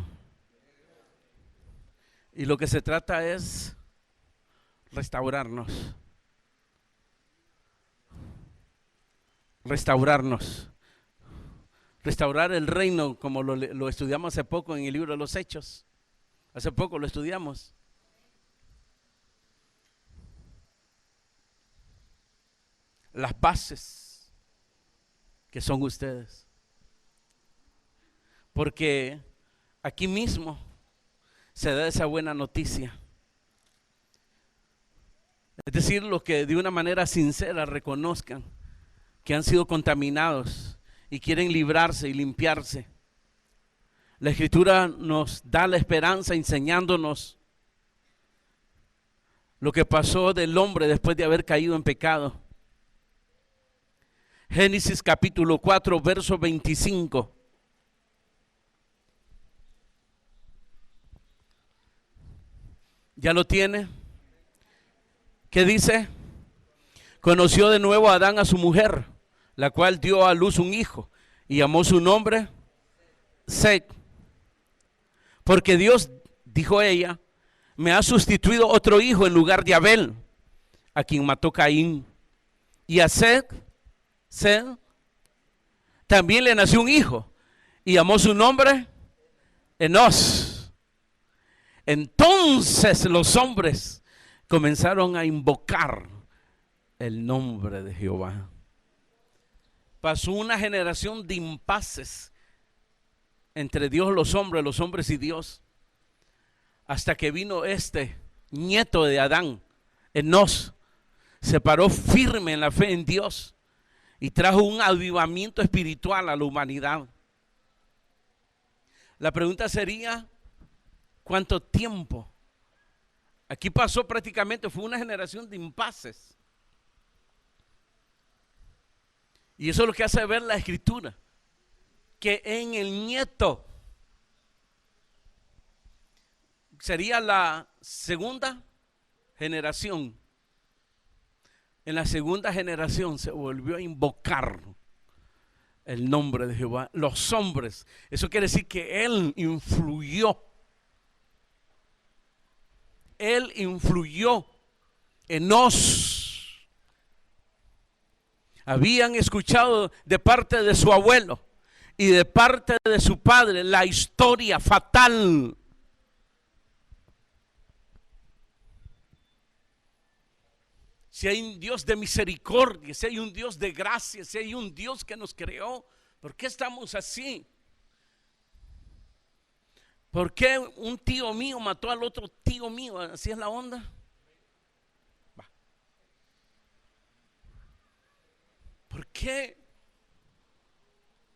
Y lo que se trata es restaurarnos. Restaurar el reino, como lo estudiamos hace poco en el libro de los Hechos. Hace poco lo estudiamos. Las bases que son ustedes. Porque aquí mismo se da esa buena noticia. Es decir, los que de una manera sincera reconozcan que han sido contaminados y quieren librarse y limpiarse. La Escritura nos da la esperanza enseñándonos lo que pasó del hombre después de haber caído en pecado. Génesis capítulo 4, verso 25. ¿Ya lo tiene? ¿Qué dice? conoció de nuevo a Adán a su mujer, la cual dio a luz un hijo y llamó su nombre Set. Porque Dios, dijo ella, me ha sustituido otro hijo en lugar de Abel, a quien mató Caín. Y a Set también le nació un hijo y llamó su nombre Enos. Entonces los hombres comenzaron a invocar el nombre de Jehová. Pasó una generación de impases entre Dios, los hombres y Dios, hasta que vino este nieto de Adán, Enos, se paró firme en la fe en Dios y trajo un avivamiento espiritual a la humanidad. La pregunta sería, ¿cuánto tiempo? Aquí pasó prácticamente, fue una generación de impases. Y eso es lo que hace ver la Escritura, que en el nieto sería la segunda generación. En la segunda generación se volvió a invocar el nombre de Jehová. Los hombres, eso quiere decir que él influyó. Él influyó en nos. Habían escuchado de parte de su abuelo y de parte de su padre la historia fatal. Si hay un Dios de misericordia, si hay un Dios de gracia, si hay un Dios que nos creó, ¿por qué estamos así? ¿Por qué un tío mío mató al otro tío mío? ¿Así es la onda? Va. ¿Por qué?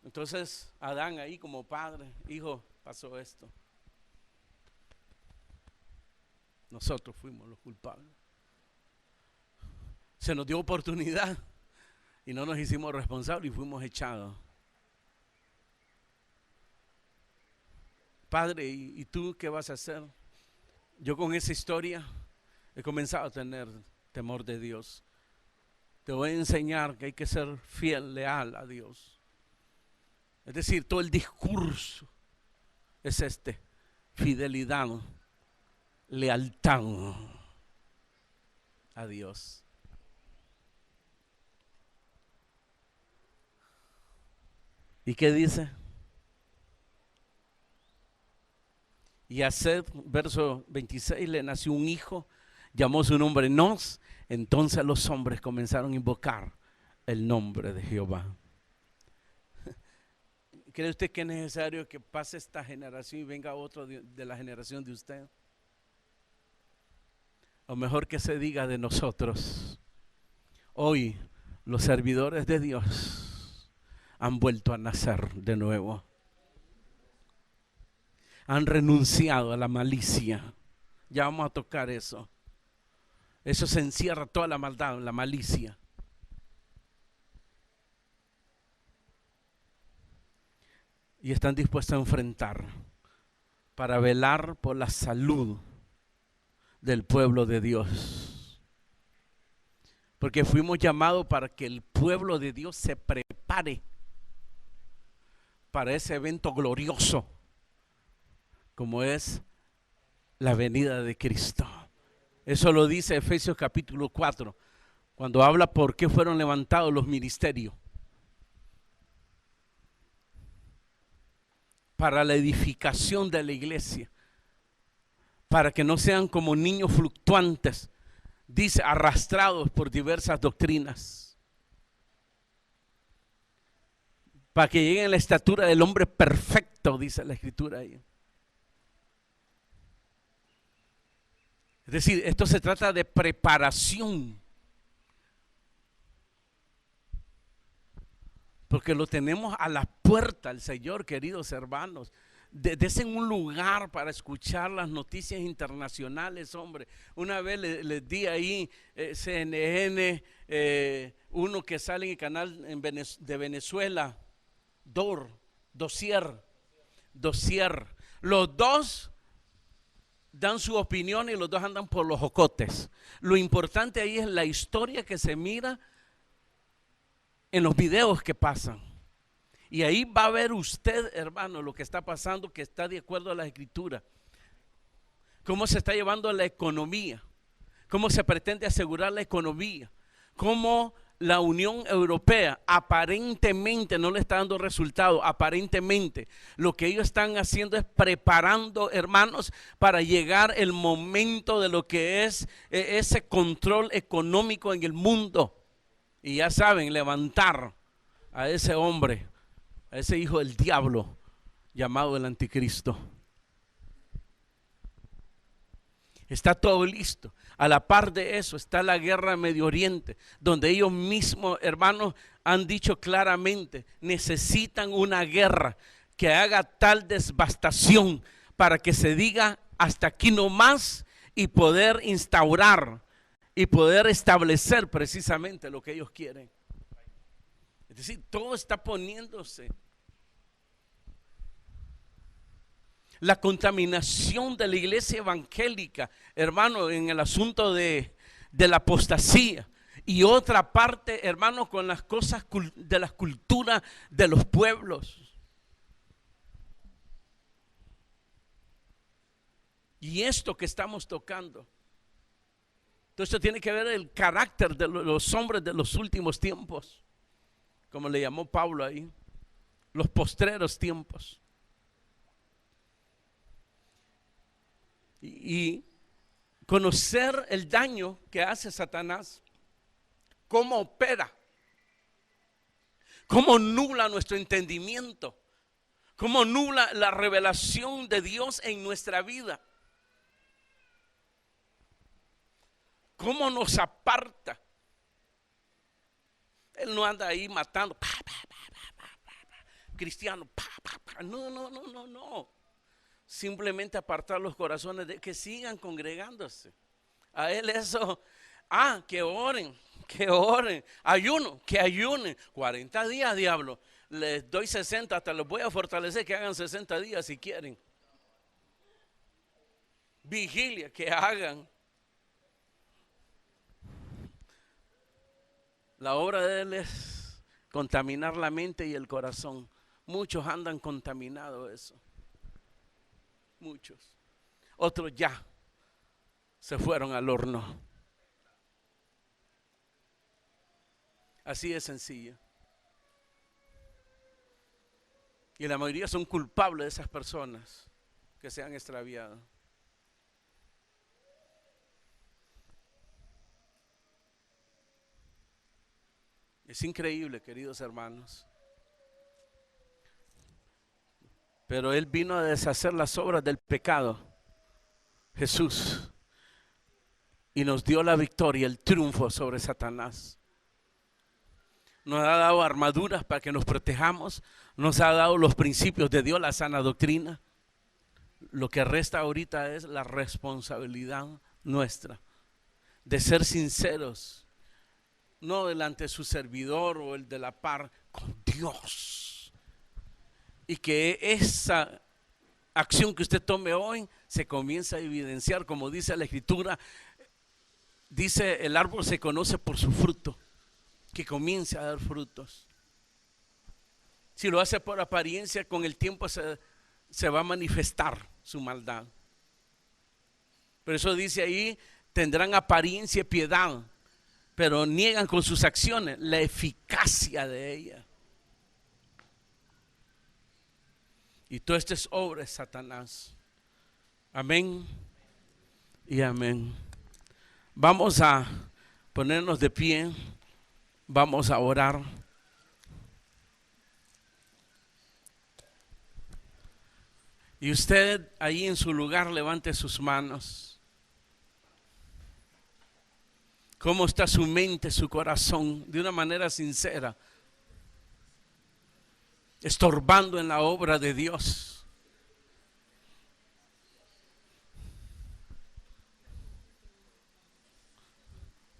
Entonces Adán ahí como padre, hijo, pasó esto. Nosotros fuimos los culpables. Se nos dio oportunidad y no nos hicimos responsables y fuimos echados. Padre, ¿y tú qué vas a hacer? Yo con esa historia he comenzado a tener temor de Dios. Te voy a enseñar que hay que ser fiel, leal a Dios. Es decir, todo el discurso es fidelidad, lealtad a Dios. ¿Y qué dice? Y a Set, verso 26, le nació un hijo, llamó su nombre Enos. Entonces los hombres comenzaron a invocar el nombre de Jehová. ¿Cree usted que es necesario que pase esta generación y venga otro de la generación de usted? O mejor que se diga de nosotros. Hoy los servidores de Dios han vuelto a nacer de nuevo. Han renunciado a la malicia. Ya vamos a tocar eso. Eso se encierra toda la maldad, la malicia. Y están dispuestos a enfrentar para velar por la salud del pueblo de Dios. Porque fuimos llamados para que el pueblo de Dios se prepare para ese evento glorioso como es la venida de Cristo. Eso lo dice Efesios capítulo 4, cuando habla por qué fueron levantados los ministerios. Para la edificación de la iglesia, para que no sean como niños fluctuantes, dice, arrastrados por diversas doctrinas, para que lleguen a la estatura del hombre perfecto, dice la Escritura ahí. Es decir, esto se trata de preparación, porque lo tenemos a la puerta el Señor, queridos hermanos. Desen un lugar para escuchar las noticias internacionales, hombre. Una vez les di ahí CNN, uno que sale en el canal de Venezuela, Dossier. Los dos dan su opinión y los dos andan por los jocotes. Lo importante ahí es la historia que se mira en los videos que pasan. Y ahí va a ver usted, hermano, lo que está pasando, que está de acuerdo a la Escritura. Cómo se está llevando la economía, cómo se pretende asegurar la economía, cómo la Unión Europea aparentemente no le está dando resultado. Aparentemente lo que ellos están haciendo es preparando, hermanos, para llegar el momento de lo que es ese control económico en el mundo. Y ya saben, levantar a ese hombre, a ese hijo del diablo llamado el anticristo. Está todo listo. A la par de eso está la guerra en Medio Oriente, donde ellos mismos, hermanos, han dicho claramente, necesitan una guerra que haga tal devastación para que se diga hasta aquí no más, y poder instaurar y poder establecer precisamente lo que ellos quieren. Es decir, todo está poniéndose. La contaminación de la iglesia evangélica, hermano, en el asunto de la apostasía. Y otra parte, hermano, con las cosas de las culturas de los pueblos. Y esto que estamos tocando. Todo esto tiene que ver el carácter de los hombres de los últimos tiempos. Como le llamó Pablo ahí. Los postreros tiempos. Y conocer el daño que hace Satanás, cómo opera, cómo nubla nuestro entendimiento, cómo nubla la revelación de Dios en nuestra vida, cómo nos aparta. Él no anda ahí matando, cristiano, no. Simplemente apartar los corazones de que sigan congregándose. A él eso, que oren, ayuno, que ayunen. 40 días, diablo. Les doy 60, hasta los voy a fortalecer que hagan 60 días si quieren. Vigilia, que hagan. La obra de él es contaminar la mente y el corazón. Muchos andan contaminados eso. Muchos. Otros ya se fueron al horno. Así de sencillo. Y la mayoría son culpables de esas personas que se han extraviado. Es increíble, queridos hermanos. Pero Él vino a deshacer las obras del pecado, Jesús, y nos dio la victoria, el triunfo sobre Satanás. Nos ha dado armaduras para que nos protejamos, nos ha dado los principios de Dios, la sana doctrina. Lo que resta ahorita es la responsabilidad nuestra de ser sinceros, no delante de su servidor o el de la par, con Dios. Y que esa acción que usted tome hoy se comienza a evidenciar, como dice la Escritura. Dice, el árbol se conoce por su fruto, que comience a dar frutos. Si lo hace por apariencia, con el tiempo se va a manifestar su maldad. Por eso dice ahí, tendrán apariencia y piedad, pero niegan con sus acciones la eficacia de ella. Y todo esto es obra de Satanás. Amén y amén. Vamos a ponernos de pie. Vamos a orar. Y usted ahí en su lugar levante sus manos. ¿Cómo está su mente, su corazón? De una manera sincera. Estorbando en la obra de Dios.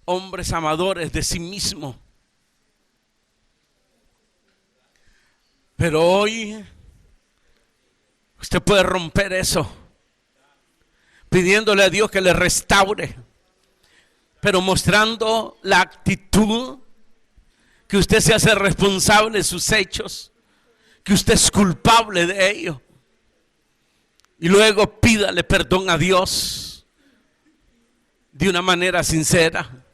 Hombres amadores de sí mismo. Pero hoy usted puede romper eso. pidiéndole a Dios que le restaure, pero mostrando la actitud que usted se hace responsable de sus hechos, que usted es culpable de ello. Y luego pídale perdón a Dios de una manera sincera.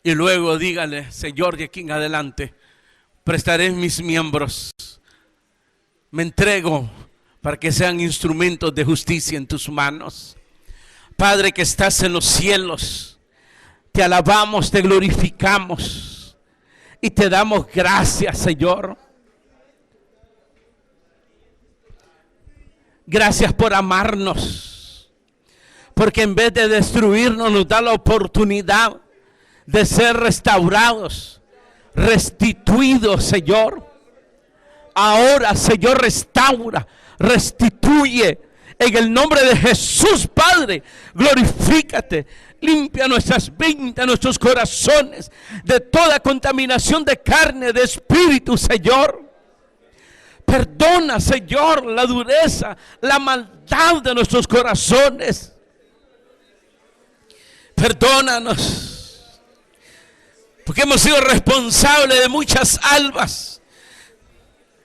Y luego dígale: Señor, de aquí en adelante prestaré mis miembros, me entrego para que sean instrumentos de justicia en tus manos. Padre que estás en los cielos, te alabamos, te glorificamos y te damos gracias, Señor. Gracias por amarnos, porque en vez de destruirnos nos da la oportunidad de ser restaurados, restituidos, Señor. Ahora, Señor, restaura, restituye en el nombre de Jesús, Padre. Glorifícate, limpia nuestras vidas, nuestros corazones de toda contaminación de carne, de espíritu, Señor. Perdona, Señor, la dureza, la maldad de nuestros corazones. Perdónanos, porque hemos sido responsables de muchas almas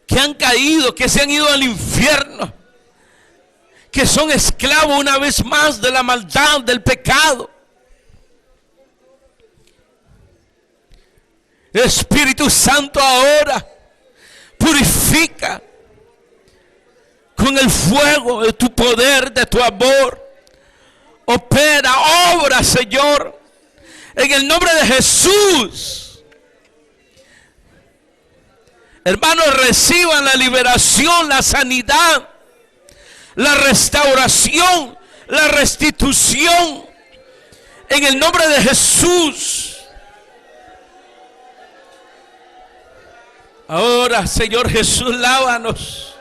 que han caído, que se han ido al infierno, que son esclavos una vez más de la maldad, del pecado. Espíritu Santo, ahora purifica con el fuego de tu poder, de tu amor. Opera, obra, Señor, en el nombre de Jesús. Hermanos, reciban la liberación, la sanidad, la restauración, la restitución en el nombre de Jesús. Ahora, Señor Jesús, lávanos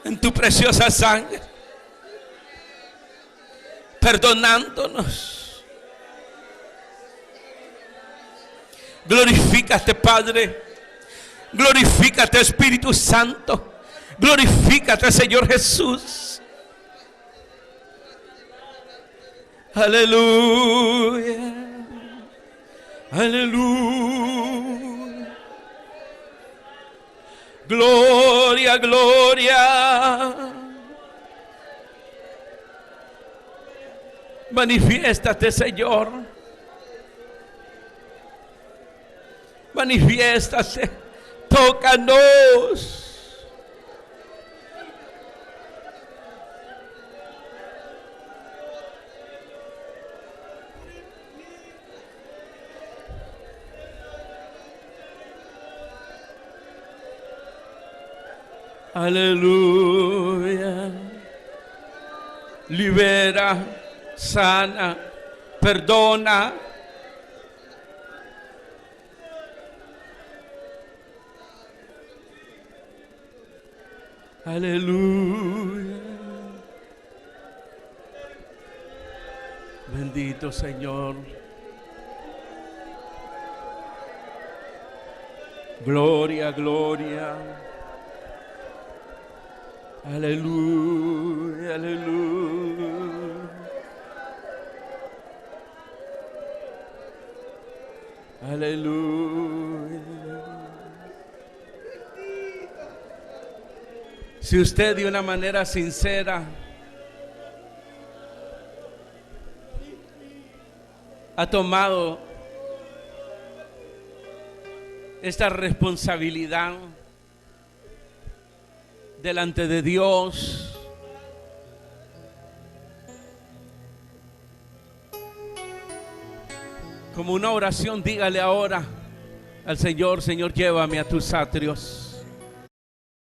en tu preciosa sangre, perdonándonos. Glorifícate, Padre. Glorifícate, Espíritu Santo. Glorifícate, Señor Jesús. Aleluya. Aleluya. Gloria, gloria. Manifiéstate, Señor. Manifiéstate. Tócanos. Aleluya. Libera, sana, perdona. Aleluya. Bendito Señor. Gloria, gloria. Aleluya, aleluya. Aleluya. Si usted de una manera sincera ha tomado esta responsabilidad delante de Dios, como una oración, dígale ahora al Señor: Señor, llévame a tus atrios.